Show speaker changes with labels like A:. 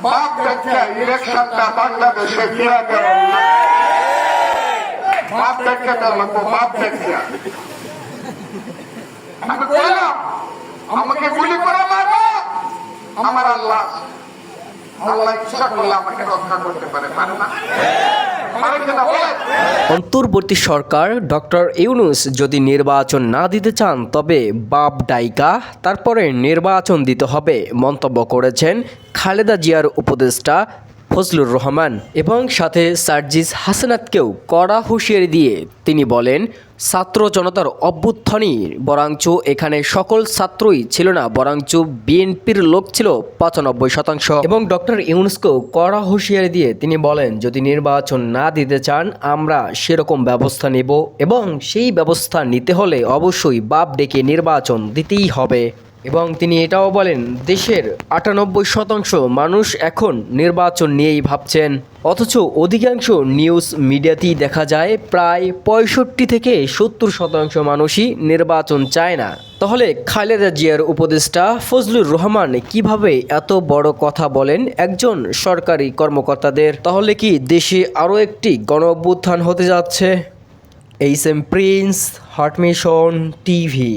A: বাপ দেখে ইলেকশনটা বাংলাদেশে ফিরা দেওয়া বাপ দেখে লাগবো বাপ দেখে আমি বললাম আমাকে গুলি করে মারবো আমার আল্লাহ আল্লাহ ইচ্ছা করলে আমাকে রক্ষা করতে পারে পারে না
B: অন্তর্বর্তী সরকার ডক্টর ইউনূস যদি নির্বাচন না দিতে চান তবে বাপ ডাইকা তারপরে নির্বাচন দিতে হবে মন্তব্য করেছেন খালেদা জিয়ার উপদেষ্টা ফজলুর রহমান এবং সাথে সার্জিস হাসানাতকেও কড়া হুঁশিয়ারি দিয়ে তিনি বলেন ছাত্র জনতার অভ্যুত্থানই বরঞ্চ এখানে সকল ছাত্রই ছিল না বরঞ্চ বিএনপির লোক ছিল ৯৫% এবং ডক্টর ইউনূসকেও কড়া হুঁশিয়ারি দিয়ে তিনি বলেন যদি নির্বাচন না দিতে চান আমরা সেরকম ব্যবস্থা নেব এবং সেই ব্যবস্থা নিতে হলে অবশ্যই বাপ ডেকে নির্বাচন দিতেই হবে এবং তিনি এটাও বলেন দেশের ৯৮% মানুষ এখন নির্বাচন নিয়েই ভাবছেন অথচ অধিকাংশ নিউজ মিডিয়াতেই দেখা যায় প্রায় ৬৫ থেকে ৭০% মানুষই নির্বাচন চায় না। তাহলে খালেদা জিয়ার উপদেষ্টা ফজলুর রহমান কিভাবে এত বড় কথা বলেন একজন সরকারি কর্মকর্তাদের? তাহলে কি দেশে আরও একটি গণ অভ্যুত্থান হতে যাচ্ছে? H M Prince, heart mission TV.